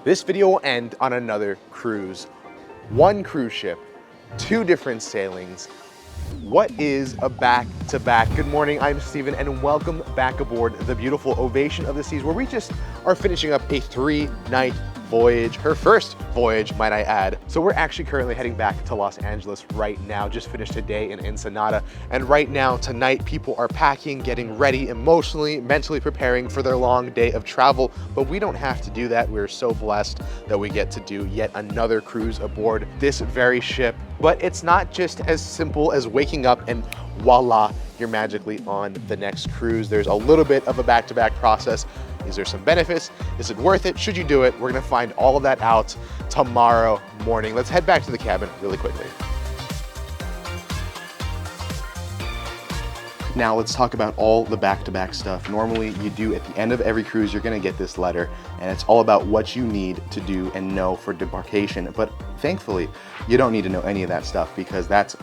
This video will end on another cruise. One cruise ship, two different sailings. What is a back-to-back? Good morning, I'm Steven, and welcome back aboard the beautiful Ovation of the Seas, where we just are finishing up a 3-night voyage, her first voyage, might I add. So we're actually currently heading back to Los Angeles right now, just finished a day in Ensenada. And right now, tonight, people are packing, getting ready, emotionally, mentally preparing for their long day of travel. But we don't have to do that. We're so blessed that we get to do yet another cruise aboard this very ship. But it's not just as simple as waking up and voila, you're magically on the next cruise. There's a little bit of a back-to-back process. Is there some benefits? Is it worth it? Should you do it? We're gonna find all of that out tomorrow morning. Let's head back to the cabin really quickly. Now let's talk about all the back-to-back stuff. Normally you do at the end of every cruise, you're gonna get this letter, and it's all about what you need to do and know for debarkation. But thankfully, you don't need to know any of that stuff because that's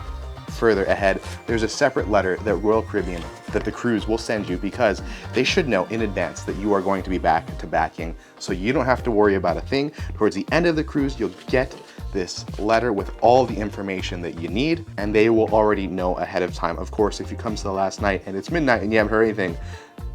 further ahead. There's a separate letter that Royal Caribbean, that the cruise will send you, because they should know in advance that you are going to be back-to-backing. So you don't have to worry about a thing. Towards the end of the cruise, you'll get this letter with all the information that you need, and they will already know ahead of time. Of course, if you come to the last night and it's midnight and you haven't heard anything,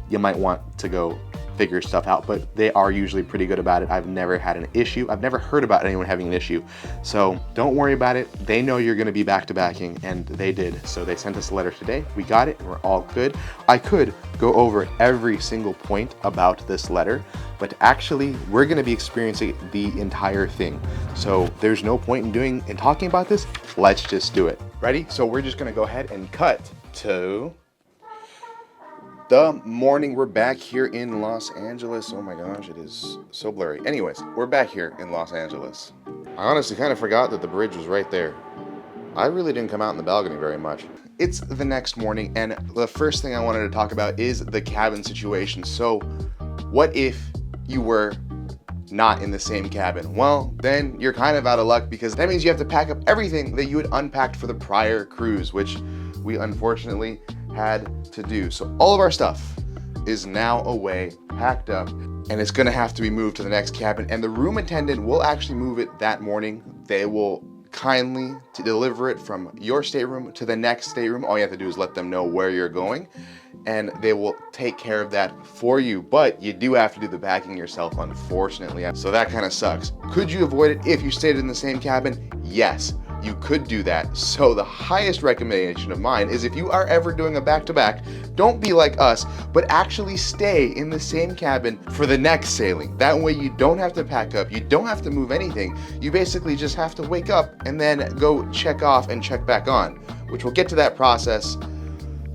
you might want to go figure stuff out, but they are usually pretty good about it. I've never had an issue. I've never heard about anyone having an issue. So don't worry about it. They know you're gonna be back-to-backing, and they did. So they sent us a letter today. We got it, and we're all good. I could go over every single point about this letter, but actually we're gonna be experiencing the entire thing. So there's no point in talking about this. Let's just do it. Ready? So we're just gonna go ahead and cut to the morning. We're back here in Los Angeles. Oh my gosh, it is so blurry. Anyways, we're back here in Los Angeles. I honestly kind of forgot that the bridge was right there. I really didn't come out in the balcony very much. It's the next morning, and the first thing I wanted to talk about is the cabin situation. So what if you were not in the same cabin? Well, then you're kind of out of luck, because that means you have to pack up everything that you had unpacked for the prior cruise, which we unfortunately had to do. So all of our stuff is now away, packed up, and it's gonna have to be moved to the next cabin, and the room attendant will actually move it that morning. They will kindly deliver it from your stateroom to the next stateroom. All you have to do is let them know where you're going, and they will take care of that for you. But you do have to do the packing yourself, unfortunately. So that kind of sucks. Could you avoid it if you stayed in the same cabin? Yes, you could do that. So the highest recommendation of mine is, if you are ever doing a back-to-back, don't be like us, but actually stay in the same cabin for the next sailing. That way you don't have to pack up, you don't have to move anything. You basically just have to wake up and then go check off and check back on, which we'll get to that process,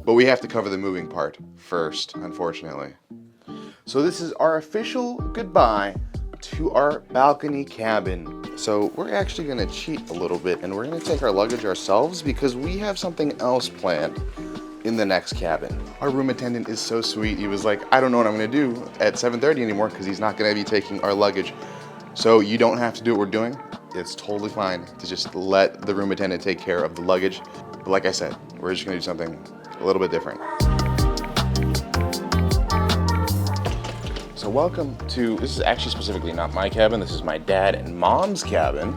but we have to cover the moving part first, unfortunately. So this is our official goodbye to our balcony cabin. So we're actually gonna cheat a little bit, and we're gonna take our luggage ourselves, because we have something else planned in the next cabin. Our room attendant is so sweet. He was like, I don't know what I'm gonna do at 7:30 anymore, because he's not gonna be taking our luggage. So you don't have to do what we're doing. It's totally fine to just let the room attendant take care of the luggage. But like I said, we're just gonna do something a little bit different. So welcome to, this is actually specifically not my cabin, this is my dad and mom's cabin.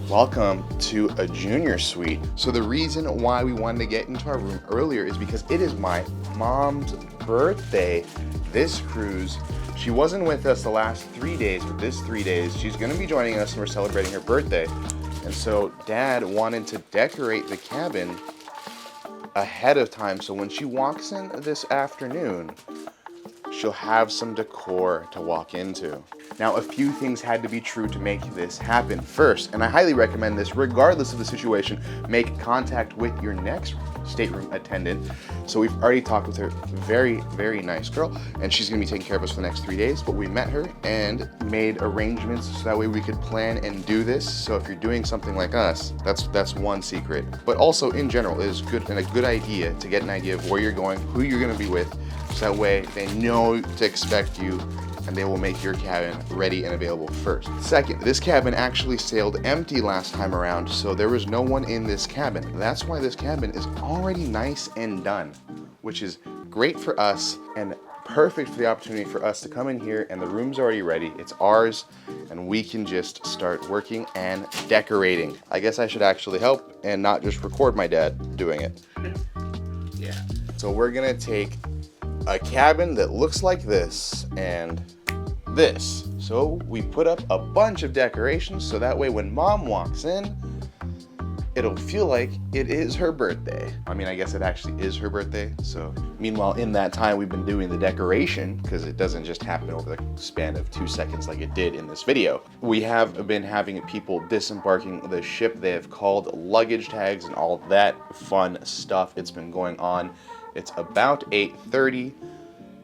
Welcome to a junior suite. So the reason why we wanted to get into our room earlier is because it is my mom's birthday this cruise. She wasn't with us the last 3 days, but this 3 days, she's gonna be joining us, and we're celebrating her birthday. And so Dad wanted to decorate the cabin ahead of time, so when she walks in this afternoon, she'll have some decor to walk into. Now, a few things had to be true to make this happen. First, and I highly recommend this regardless of the situation, make contact with your next stateroom attendant. So we've already talked with her, very, very nice girl, and she's gonna be taking care of us for the next 3 days, but we met her and made arrangements so that way we could plan and do this. So if you're doing something like us, that's one secret. But also in general, it is good and a good idea to get an idea of where you're going, who you're gonna be with, so that way they know to expect you, and they will make your cabin ready and available first. Second, this cabin actually sailed empty last time around, so there was no one in this cabin. That's why this cabin is already nice and done, which is great for us and perfect for the opportunity for us to come in here, and the room's already ready. It's ours, and we can just start working and decorating. I guess I should actually help and not just record my dad doing it. Yeah. So we're gonna take a cabin that looks like this and this. So we put up a bunch of decorations so that way when mom walks in, it'll feel like it is her birthday. I mean, I guess it actually is her birthday. So meanwhile, in that time, we've been doing the decoration, because it doesn't just happen over the span of 2 seconds like it did in this video. We have been having people disembarking the ship. They have called luggage tags and all that fun stuff. It's been going on. It's about 8:30.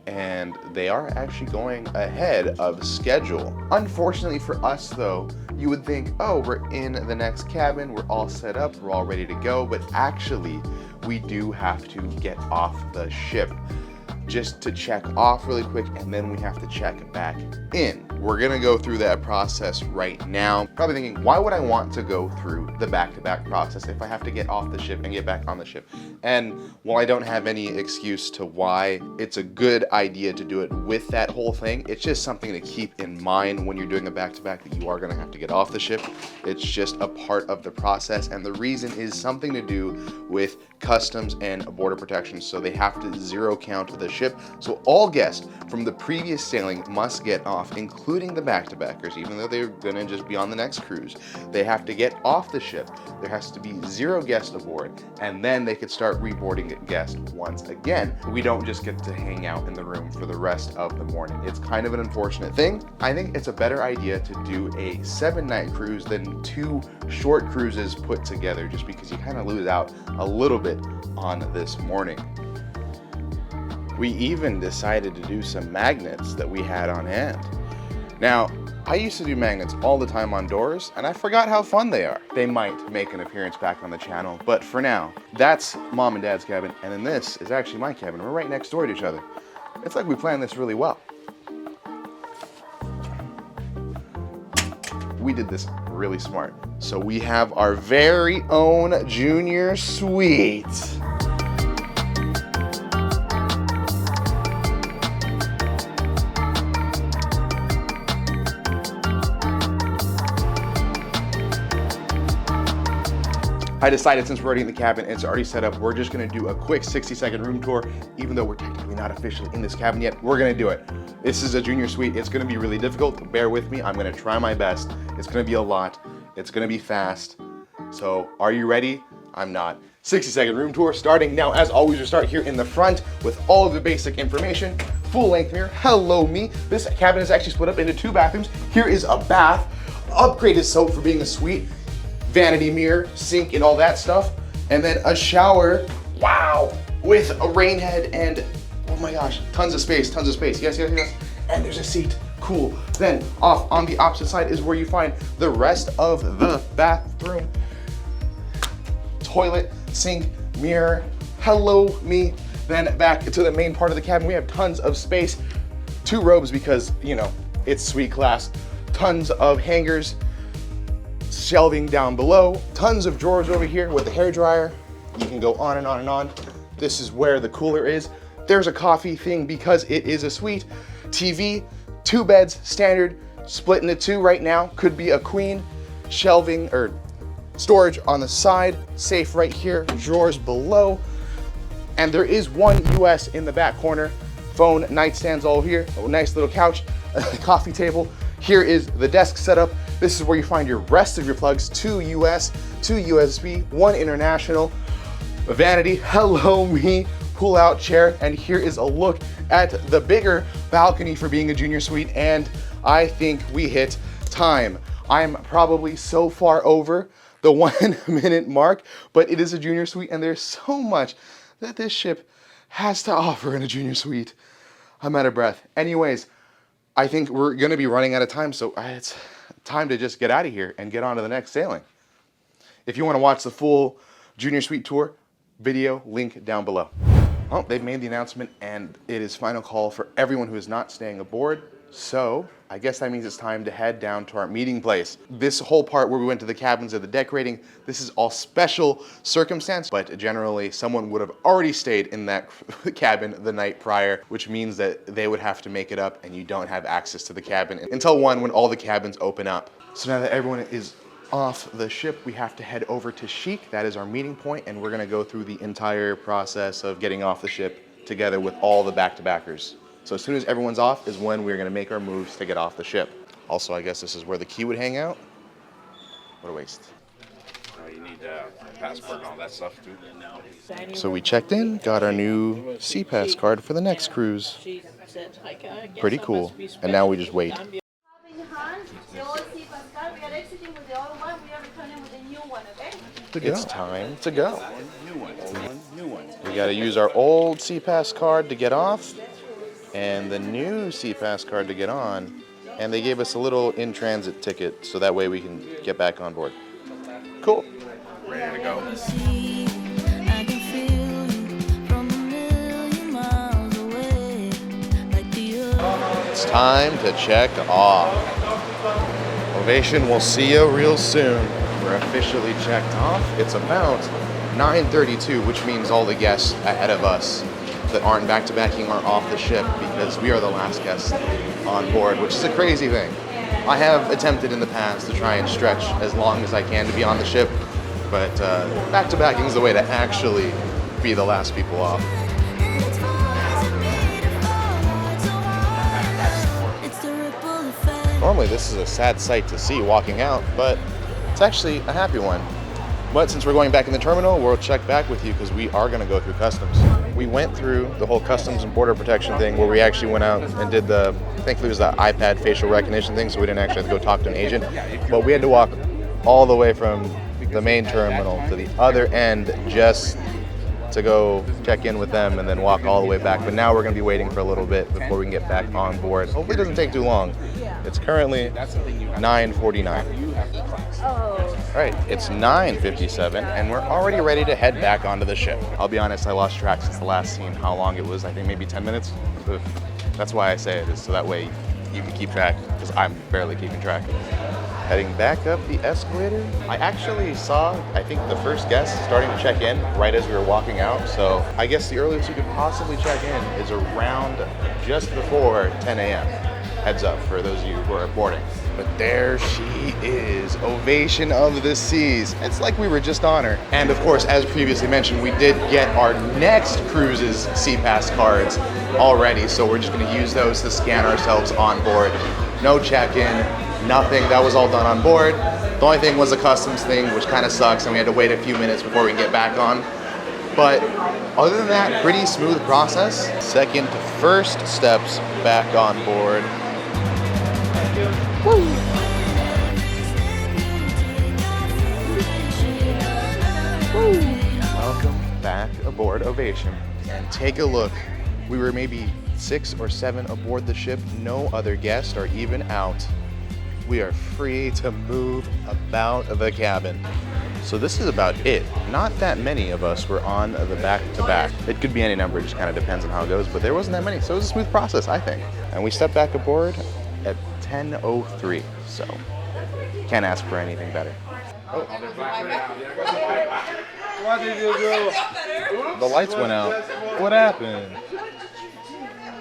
And they are actually going ahead of schedule. Unfortunately for us though, you would think, oh, we're in the next cabin, we're all set up, we're all ready to go, but actually we do have to get off the ship just to check off really quick, and then we have to check back in. We're gonna go through that process right now. Probably thinking, why would I want to go through the back-to-back process if I have to get off the ship and get back on the ship? And while I don't have any excuse to why it's a good idea to do it with that whole thing, it's just something to keep in mind when you're doing a back-to-back, that you are gonna have to get off the ship. It's just a part of the process, and the reason is something to do with customs and border protection. So they have to zero count the ship. So all guests from the previous sailing must get off, including the back-to-backers, even though they're gonna just be on the next cruise. They have to get off the ship. There has to be 0 guests aboard, and then they could start reboarding guests once again. We don't just get to hang out in the room for the rest of the morning. It's kind of an unfortunate thing. I think it's a better idea to do a 7-night cruise than 2 short cruises put together, just because you kind of lose out a little bit on this morning. We even decided to do some magnets that we had on hand. Now, I used to do magnets all the time on doors, and I forgot how fun they are. They might make an appearance back on the channel, but for now, that's mom and dad's cabin, and then this is actually my cabin. We're right next door to each other. It's like we planned this really well. We did this really smart. So we have our very own junior suite. I decided, since we're already in the cabin and it's already set up, we're just gonna do a quick 60-second room tour. Even though we're technically not officially in this cabin yet, we're gonna do it. This is a junior suite. It's gonna be really difficult. Bear with me. I'm gonna try my best. It's gonna be a lot. It's gonna be fast. So are you ready? I'm not. 60-second room tour starting now. As always, we start here in the front with all of the basic information. Full length mirror. Hello me. This cabin is actually split up into 2 bathrooms. Here is a bath. Upgraded soap for being a suite. Vanity mirror, sink, and all that stuff. And then a shower, wow, with a rain head and, oh my gosh, tons of space, tons of space. Yes, yes, yes. And there's a seat, cool. Then off on the opposite side is where you find the rest of the bathroom. Toilet, sink, mirror, hello me. Then back to the main part of the cabin, we have tons of space. 2 robes because, you know, it's suite class. Tons of hangers, shelving down below, tons of drawers over here with the hair dryer. You can go on and on and on. This is where the cooler is. There's a coffee thing because it is a suite. TV, 2 beds, standard, split into 2 right now. Could be a queen. Shelving or storage on the side, safe right here, drawers below. And there is 1 US in the back corner. Phone, nightstands all over here, a nice little couch, a coffee table. Here is the desk setup. This is where you find your rest of your plugs, 2 US, 2 USB, 1 international, a vanity, hello me, pull out chair, and here is a look at the bigger balcony for being a junior suite, and I think we hit time. I'm probably so far over the 1 minute mark, but it is a junior suite, and there's so much that this ship has to offer in a junior suite. I'm out of breath. Anyways, I think we're gonna be running out of time, so it's time to just get out of here and get on to the next sailing. If you wanna watch the full junior suite tour video, link down below. Well, they've made the announcement and it is final call for everyone who is not staying aboard So I guess that means it's time to head down to our meeting place. This whole part where we went to the cabins of the decorating, this is all special circumstance, but generally someone would have already stayed in that cabin the night prior, which means that they would have to make it up and you don't have access to the cabin until 1 when all the cabins open up. So now that everyone is off the ship, we have to head over to Chic. That is our meeting point, and we're gonna go through the entire process of getting off the ship together with all the back-to-backers. So as soon as everyone's off is when we're gonna make our moves to get off the ship. Also, I guess this is where the key would hang out. What a waste. You need a passport and all that stuff too. So we checked in, got our new Pass card for the next cruise. Pretty cool. And now we just wait. It's time to go. We gotta use our old Pass card to get off and the new Pass card to get on. And they gave us a little in-transit ticket so that way we can get back on board. Cool. Ready to go. It's time to check off. Ovation will see you real soon. We're officially checked off. It's about 9:32, which means all the guests ahead of us that aren't back-to-backing are off the ship because we are the last guests on board, which is a crazy thing. I have attempted in the past to try and stretch as long as I can to be on the ship, but back-to-backing is the way to actually be the last people off. Normally this is a sad sight to see walking out, but it's actually a happy one. But since we're going back in the terminal, we'll check back with you because we are going to go through customs. We went through the whole customs and border protection thing where we actually went out and did thankfully it was the iPad facial recognition thing, so we didn't actually have to go talk to an agent. But we had to walk all the way from the main terminal to the other end just to go check in with them and then walk all the way back. But now we're going to be waiting for a little bit before we can get back on board. Hopefully it doesn't take too long. It's currently 9:49. All right, it's 9:57 and we're already ready to head back onto the ship. I'll be honest, I lost track since the last scene how long it was. I think maybe 10 minutes. That's why I say it, is so that way you can keep track, because I'm barely keeping track. Heading back up the escalator. I actually saw, I think, the first guest starting to check in right as we were walking out. So I guess the earliest you could possibly check in is around just before 10 a.m. Heads up for those of you who are boarding. But there she is, Ovation of the Seas. It's like we were just on her. And of course, as previously mentioned, we did get our next cruise's Pass cards already. So we're just gonna use those to scan ourselves on board. No check-in, nothing, that was all done on board. The only thing was a customs thing, which kind of sucks, and we had to wait a few minutes before we can get back on. But other than that, pretty smooth process. Second to first steps back on board. Woo. Woo. Welcome back aboard Ovation. And take a look. We were maybe 6 or 7 aboard the ship. No other guests are even out. We are free to move about the cabin. So this is about it. Not that many of us were on the back-to-back. It could be any number, it just kind of depends on how it goes, but there wasn't that many, so it was a smooth process, I think. And we stepped back aboard at 10:03, so can't ask for anything better. Oh. What did you do? The lights went out. What happened?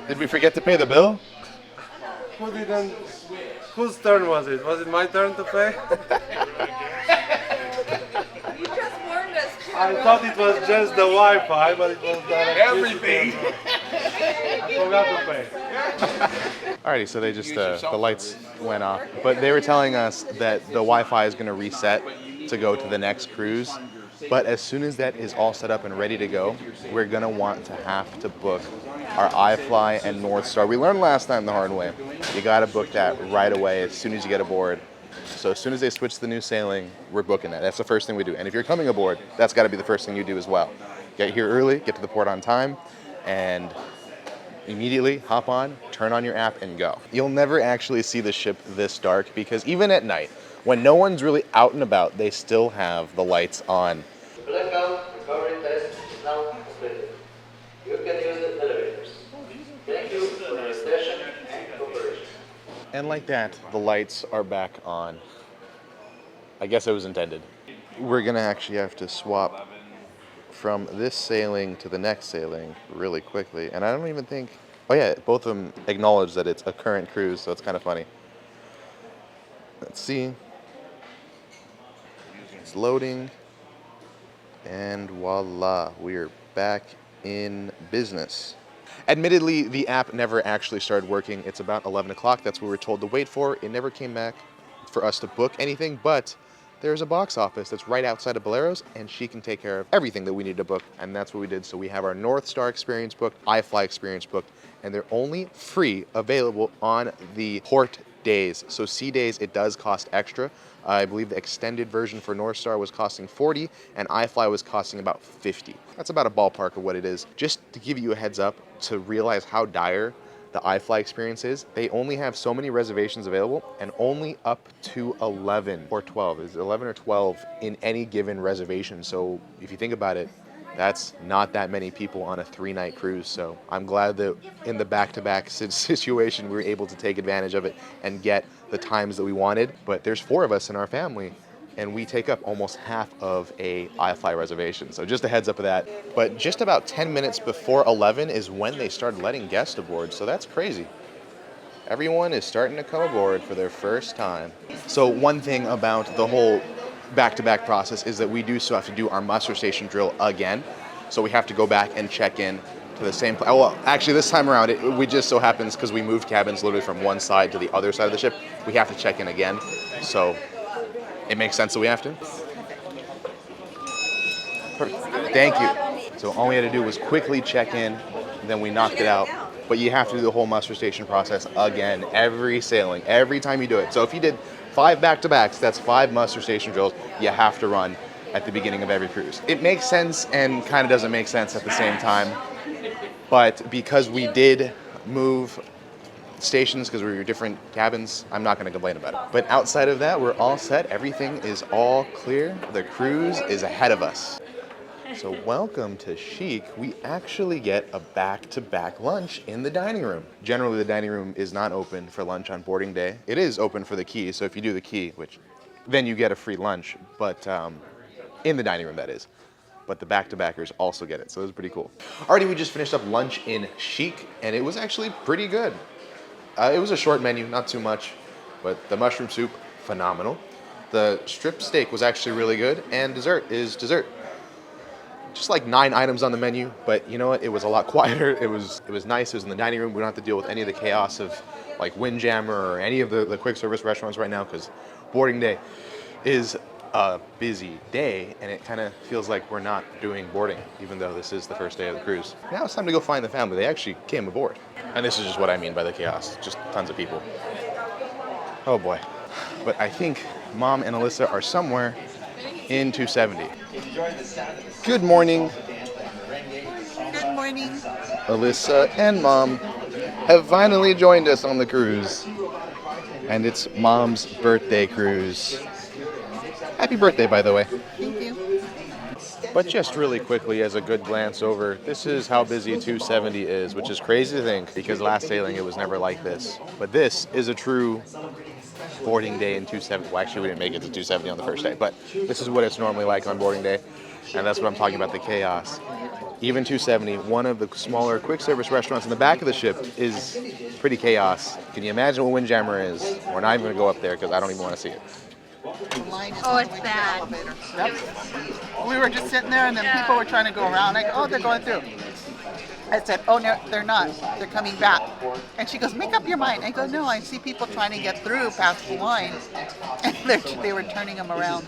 Did we forget to pay the bill? Who didn't? Whose turn was it? Was it my turn to pay? You just warned us. I thought it was just the Wi-Fi, but it was Everything. I forgot to pay. Alrighty, so they just, the lights went off. But they were telling us that the Wi-Fi is gonna reset to go to the next cruise. But as soon as that is all set up and ready to go, we're gonna want to have to book our iFly and North Star. We learned last time the hard way. You gotta book that right away as soon as you get aboard. So as soon as they switch to the new sailing, we're booking that. That's the first thing we do. And if you're coming aboard, that's gotta be the first thing you do as well. Get here early, get to the port on time, and immediately hop on, turn on your app, and go. You'll never actually see the ship this dark because even at night, when no one's really out and about, they still have the lights on. Blackout recovery test is now completed. You can use the elevators. Thank you for your attention and cooperation. And like that, the lights are back on. I guess it was intended. We're gonna actually have to swap from this sailing to the next sailing really quickly. And I don't even think, oh yeah, both of them acknowledge that it's a current cruise, so it's kind of funny. Let's see. It's loading. And voila, we are back in business. Admittedly, the app never actually started working. It's about 11 o'clock. That's what we were told to wait for. It never came back for us to book anything, but there's a box office that's right outside of Bolero's, and she can take care of everything that we need to book, and that's what we did. So we have our North Star experience booked, iFly experience booked, and they're only free available on the port days. So sea days, it does cost extra. I believe the extended version for North Star was costing 40 and iFly was costing about 50. That's about a ballpark of what it is. Just to give you a heads up to realize how dire the iFly experience is, they only have so many reservations available and only up to 11 or 12. Is 11 or 12 in any given reservation. So if you think about it, that's not that many people on a 3-night cruise. So I'm glad that in the back-to-back situation, we were able to take advantage of it and get the times that we wanted. But there's 4 of us in our family, and we take up almost half of a iFly reservation. So just a heads up of that. But just about 10 minutes before 11 is when they started letting guests aboard. So that's crazy. Everyone is starting to come aboard for their first time. So one thing about the whole back-to-back process is that we do still have to do our muster station drill again. So we have to go back and check in to the same place. Well, actually this time around, we just so happens because we moved cabins literally from one side to the other side of the ship, we have to check in again. So it makes sense that we have to. Perfect. Thank you. So all we had to do was quickly check in, then we knocked it out. But you have to do the whole muster station process again, every sailing, every time you do it. So if you did 5 back-to-backs, that's 5 muster station drills you have to run at the beginning of every cruise. It makes sense and kind of doesn't make sense at the same time. But because we did move stations because we were different cabins, I'm not going to complain about it. But outside of that, we're all set. Everything is all clear. The cruise is ahead of us. So welcome to Chic. We actually get a back-to-back lunch in the dining room. Generally, the dining room is not open for lunch on boarding day. It is open for the key, so if you do the key, then you get a free lunch, but in the dining room, that is. But the back-to-backers also get it, so it was pretty cool. Already, we just finished up lunch in Chic, and it was actually pretty good. It was a short menu, not too much, but the mushroom soup, phenomenal. The strip steak was actually really good, and dessert is dessert. Just like 9 items on the menu, but you know what? It was a lot quieter. It was nice. It was in the dining room. We don't have to deal with any of the chaos of like Windjammer or any of the quick service restaurants right now because boarding day is a busy day, and it kind of feels like we're not doing boarding, even though this is the first day of the cruise. Now it's time to go find the family. They actually came aboard. And this is just what I mean by the chaos. Just tons of people. Oh boy. But I think Mom and Alyssa are somewhere in 270. Good morning. Good morning. Alyssa and Mom have finally joined us on the cruise. And it's Mom's birthday cruise. Happy birthday, by the way. Thank you. But just really quickly, as a good glance over, this is how busy 270 is, which is crazy to think, because last sailing it was never like this. But this is a true boarding day in 270. Well, actually, we didn't make it to 270 on the first day, but this is what it's normally like on boarding day. And that's what I'm talking about, the chaos. Even 270, one of the smaller quick service restaurants in the back of the ship, is pretty chaos. Can you imagine what Windjammer is? We're not even going to go up there because I don't even want to see it. Oh, it's bad. Yep. We were just sitting there, and then people were trying to go around. I go, oh, they're going through. I said, oh, no, they're not. They're coming back. And she goes, make up your mind. I go, no, I see people trying to get through past the line. And they were turning them around.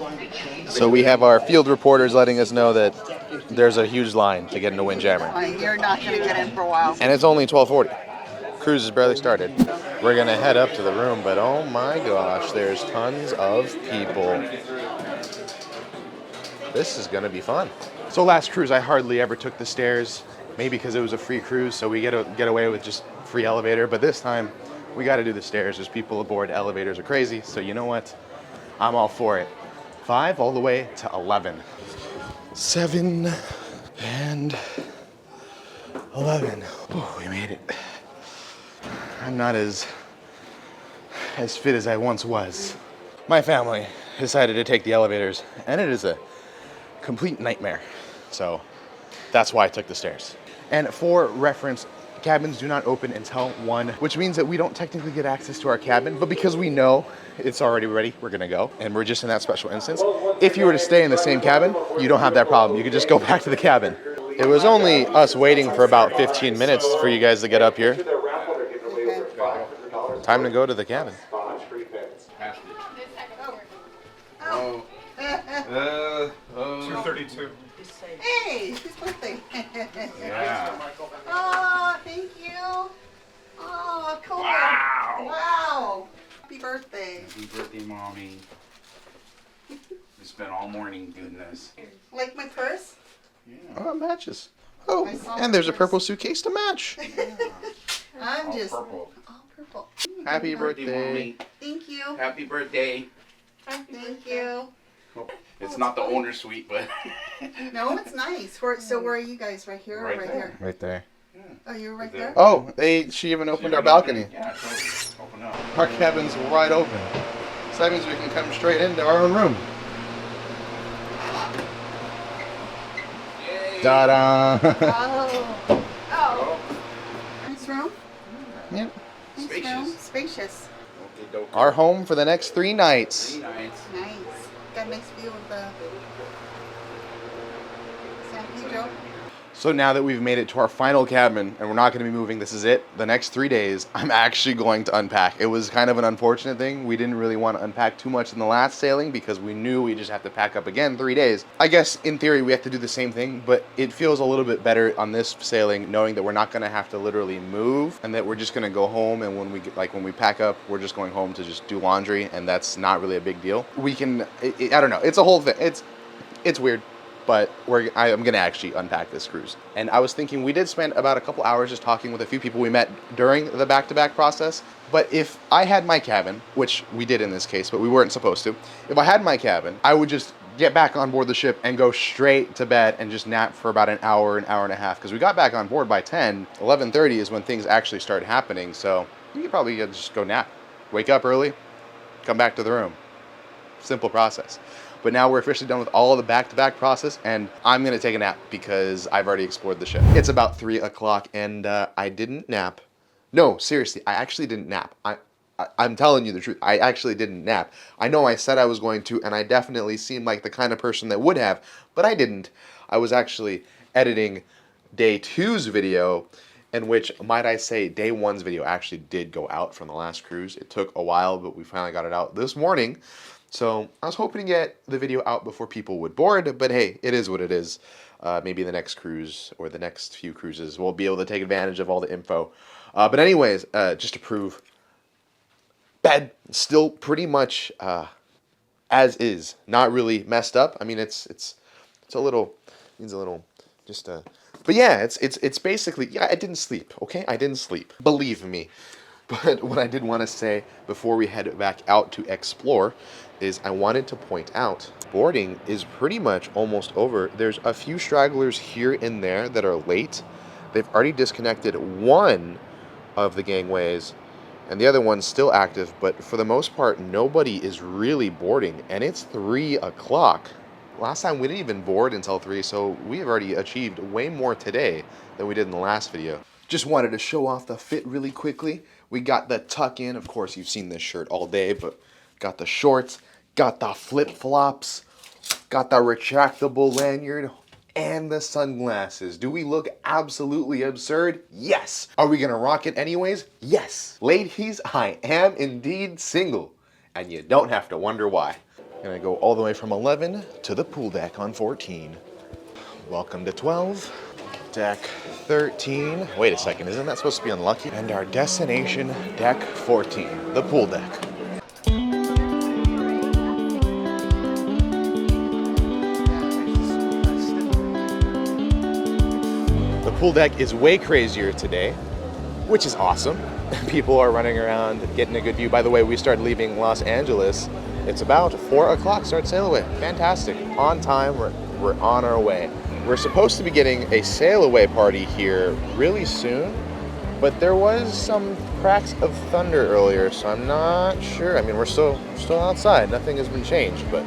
So we have our field reporters letting us know that there's a huge line to get into Windjammer. You're not going to get in for a while. And it's only 12:40. Cruise has barely started. We're going to head up to the room, but oh my gosh, there's tons of people. This is going to be fun. So last cruise, I hardly ever took the stairs. Maybe because it was a free cruise, so we get away with just free elevator. But this time, we got to do the stairs. There's people aboard. Elevators are crazy. So you know what? I'm all for it. 5 all the way to 11. 7 and 11. Oh, we made it. I'm not as as fit as I once was. My family decided to take the elevators, and it is a complete nightmare. So that's why I took the stairs. And for reference, cabins do not open until 1, which means that we don't technically get access to our cabin, but because we know it's already ready, we're gonna go, and we're just in that special instance. If you were to stay in the same cabin, you don't have that problem. You could just go back to the cabin. It was only us waiting for about 15 minutes for you guys to get up here. Time to go to the cabin. Oh. 232. Hey, whose birthday? Yeah. Oh, thank you. Oh, cool. Wow. Wow. Happy birthday. Happy birthday, Mommy. We spent all morning doing this. Like my purse? Oh, it matches. Oh, I saw and there's a yours. purple suitcase to match. I'm All just purple. all purple. Happy birthday. Mommy. Thank you. Happy birthday. Thank you. It's not the owner suite, but No, it's nice. So where are you guys? Right here or Right right there. here? Right there. Oh, you're right Right there? Oh, she even opened our balcony. Yeah, totally. Open up. Our cabin's wide open. So that means we can come straight into our own room. Yay. Ta-da! Oh. Oh, Nice room. Yep. Nice Spacious. room. Spacious. okay, doke. Our home for the next 3 nights. 3 nights. Nice. Got a nice view of the San Pedro. So now that we've made it to our final cabin and we're not going to be moving, this is it. The next 3 days, I'm actually going to unpack. It was kind of an unfortunate thing. We didn't really want to unpack too much in the last sailing because we knew we just have to pack up again 3 days. I guess in theory we have to do the same thing, but it feels a little bit better on this sailing knowing that we're not going to have to literally move and that we're just going to go home, and when we pack up, we're just going home to just do laundry, and that's not really a big deal. We can, I don't know, it's a whole thing. It's weird. But I'm going to actually unpack this cruise. And I was thinking, we did spend about a couple hours just talking with a few people we met during the back-to-back process. But if I had my cabin, which we did in this case, but we weren't supposed to. If I had my cabin, I would just get back on board the ship and go straight to bed and just nap for about an hour and a half. Because we got back on board by 10. 11:30 is when things actually started happening. So you could probably just go nap. Wake up early, come back to the room. Simple process. But now we're officially done with all of the back-to-back process, and I'm going to take a nap because I've already explored the ship. It's about 3 o'clock, and I didn't nap. No, seriously, I actually didn't nap. I'm telling you the truth. I actually didn't nap. I know I said I was going to, and I definitely seemed like the kind of person that would have, but I didn't. I was actually editing day 2's video, in which, might I say, day 1's video actually did go out from the last cruise. It took a while, but we finally got it out this morning. So I was hoping to get the video out before people would board, but hey, it is what it is. Maybe the next cruise or the next few cruises we'll be able to take advantage of all the info. But anyways, just to prove, bed still pretty much as is, not really messed up. I mean, it's a little, needs a little, but yeah, it's basically, yeah, I didn't sleep. Okay, I didn't sleep. Believe me. But what I did want to say before we head back out to explore is I wanted to point out boarding is pretty much almost over. There's a few stragglers here and there that are late. They've already disconnected one of the gangways and the other one's still active, but for the most part, nobody is really boarding, and it's 3 o'clock. Last time we didn't even board until 3, so we have already achieved way more today than we did in the last video. Just wanted to show off the fit really quickly. We got the tuck in. Of course, you've seen this shirt all day, but got the shorts, got the flip-flops, got the retractable lanyard, and the sunglasses. Do we look absolutely absurd? Yes. Are we gonna rock it anyways? Yes. Ladies, I am indeed single, and you don't have to wonder why. Gonna go all the way from 11 to the pool deck on 14. Welcome to 12. Deck 13. Wait a second, isn't that supposed to be unlucky? And our destination, deck 14, the pool deck. The pool deck is way crazier today, which is awesome. People are running around, getting a good view. By the way, we started leaving Los Angeles. It's about 4 o'clock, start sail away. Fantastic. On time, we're on our way. We're supposed to be getting a sail away party here really soon, But there was some cracks of thunder earlier, so I'm not sure. I mean, we're still outside. Nothing has been changed, but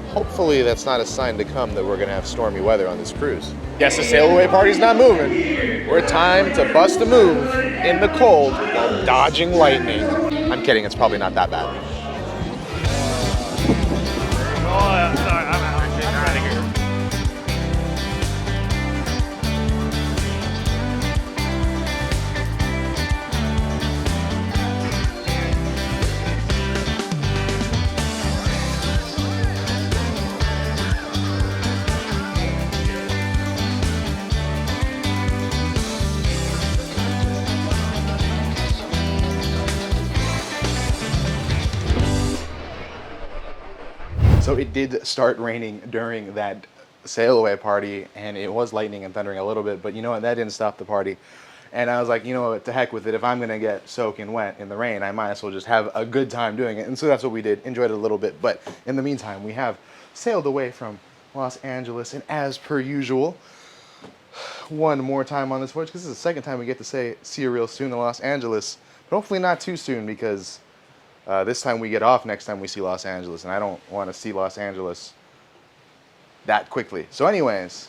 hopefully that's not a sign to come that we're gonna have stormy weather on this cruise. Yes, the sail away party's not moving. We're time to bust a move in the cold while dodging lightning. I'm kidding, it's probably not that bad. Oh, sorry, I'm out of here. So it did start raining during that sail away party, and it was lightning and thundering a little bit, but you know what, that didn't stop the party. And I was like, you know what, to heck with it. If I'm gonna get soaking wet in the rain, I might as well just have a good time doing it. And so that's what we did, enjoyed it a little bit. But in the meantime, we have sailed away from Los Angeles, and as per usual, one more time on this voyage, because this is the second time we get to say Cya Real Soon in Los Angeles, but hopefully not too soon, because this time we get off next time we see Los Angeles, and I don't want to see Los Angeles that quickly. So anyways,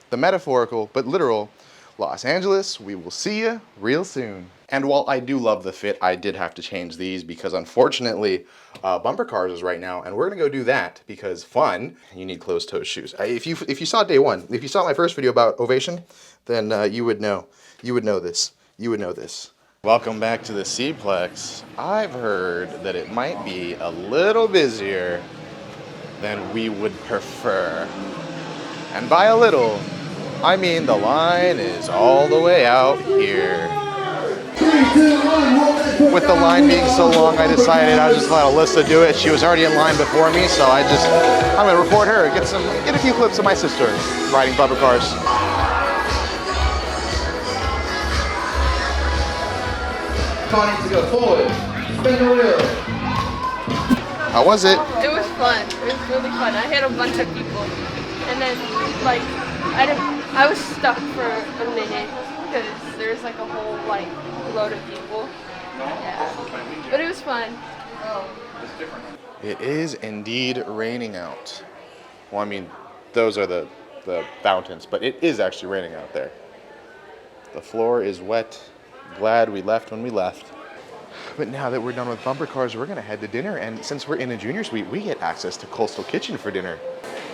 the metaphorical but literal Los Angeles, we will see you real soon. And while I do love the fit, I did have to change these because unfortunately, bumper cars is right now, and we're gonna go do that because fun, you need closed-toe shoes. If you saw day one, if you saw my first video about Ovation, then you would know this. Welcome back to the Seaplex. I've heard that it might be a little busier than we would prefer. And by a little, I mean the line is all the way out here. With the line being so long, I decided I'd just let Alyssa do it. She was already in line before me, so I'm gonna report her, get a few clips of my sister riding bumper cars. Car needs to go forward. Spin the wheel. How was it? It was fun. It was really fun. I hit a bunch of people, and then like I was stuck for a minute because there's like a whole like load of people. Yeah, but it was fun. It is indeed raining out. Well, I mean, those are the fountains, but it is actually raining out there. The floor is wet. Glad we left when we left. But now that we're done with bumper cars, we're gonna head to dinner. And since we're in a junior suite, we get access to Coastal Kitchen for dinner.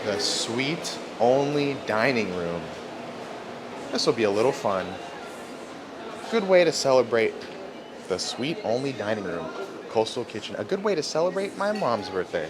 The suite only dining room. This will be a little fun. Good way to celebrate the suite only dining room. Coastal Kitchen, a good way to celebrate my mom's birthday.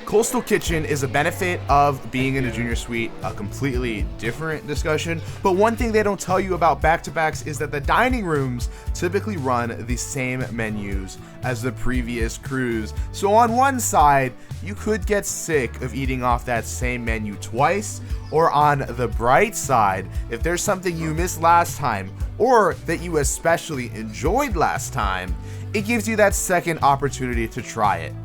Coastal Kitchen is a benefit of being in a junior suite, a completely different discussion. But one thing they don't tell you about back-to-backs is that the dining rooms typically run the same menus as the previous cruise. So on one side, you could get sick of eating off that same menu twice, or on the bright side, if there's something you missed last time, or that you especially enjoyed last time, it gives you that second opportunity to try it.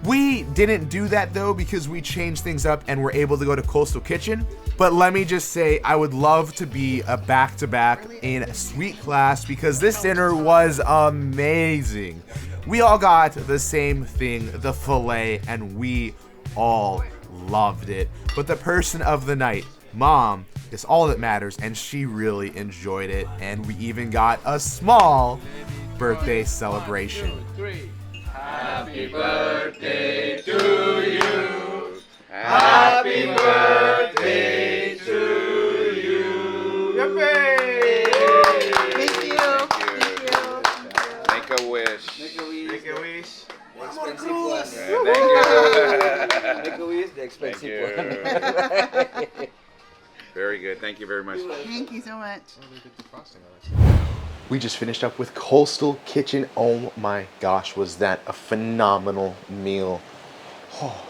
We didn't do that though because we changed things up and were able to go to Coastal Kitchen. But let me just say, I would love to be a back-to-back in suite class because this dinner was amazing. We all got the same thing, the filet, and we all loved it. But the person of the night, Mom, is all that matters, and she really enjoyed it. And we even got a small birthday celebration. Happy birthday to you. Happy birthday to you. Yippee! Thank you. Make a wish. Make a wish. Expensive one. Thank you. Make a wish. The expensive Thank one. Very good. Thank you very much. Thank you so much. We just finished up with Coastal Kitchen. Oh my gosh, was that a phenomenal meal. Oh,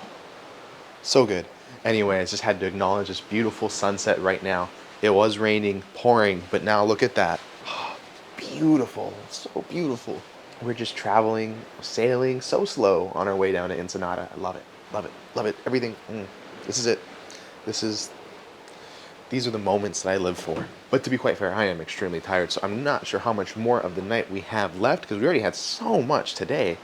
so good. Anyways, just had to acknowledge this beautiful sunset right now. It was raining, pouring, but now look at that. Oh, beautiful, so beautiful. We're just traveling, sailing so slow on our way down to Ensenada. I love it, love it, love it. Everything, this is it. This is These are the moments that I live for. But to be quite fair, I am extremely tired, so I'm not sure how much more of the night we have left, because we already had so much today.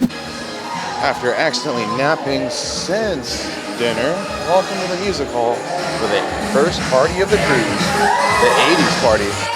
After accidentally napping since dinner, welcome to the music hall for the first party of the cruise, the 80s party.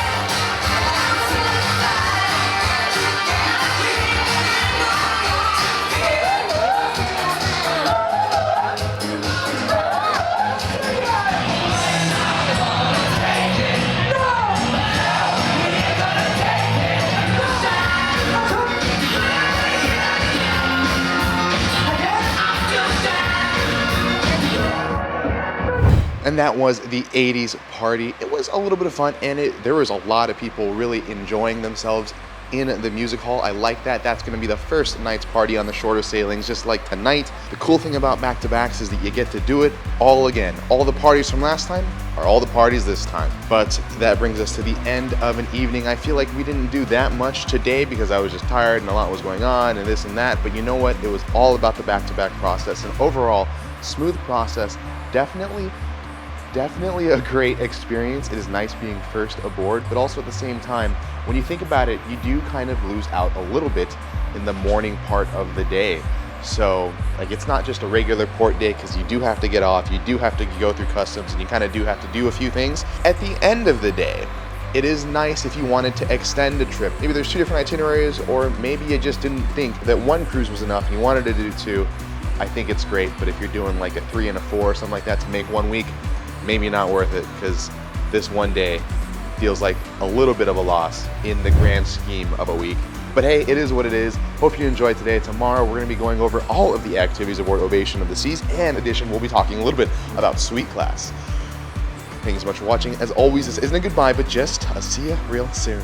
And that was the 80s party. It was a little bit of fun, and there was a lot of people really enjoying themselves in the music hall. I like that. That's going to be the first night's party on the shorter sailings, just like tonight. The cool thing about back-to-backs is that you get to do it all again. All the parties from last time are all the parties this time. But that brings us to the end of an evening. I feel like we didn't do that much today because I was just tired and a lot was going on and this and that. But you know what? It was all about the back-to-back process, and overall, smooth process. Definitely a great experience. It is nice being first aboard, but also at the same time, when you think about it, you do kind of lose out a little bit in the morning part of the day. So, like, it's not just a regular port day because you do have to get off, you do have to go through customs, and you kind of do have to do a few things. At the end of the day, it is nice if you wanted to extend a trip. Maybe there's 2 different itineraries, or maybe you just didn't think that 1 cruise was enough and you wanted to do 2. I think it's great, but if you're doing like a 3 and a 4 or something like that to make 1 week, maybe not worth it, because this 1 day feels like a little bit of a loss in the grand scheme of a week. But hey, it is what it is. Hope you enjoyed today. Tomorrow we're going to be going over all of the activities aboard Ovation of the Seas, and in addition we'll be talking a little bit about Suite Class. Thank you so much for watching. As always, this isn't a goodbye, but just a see ya real soon.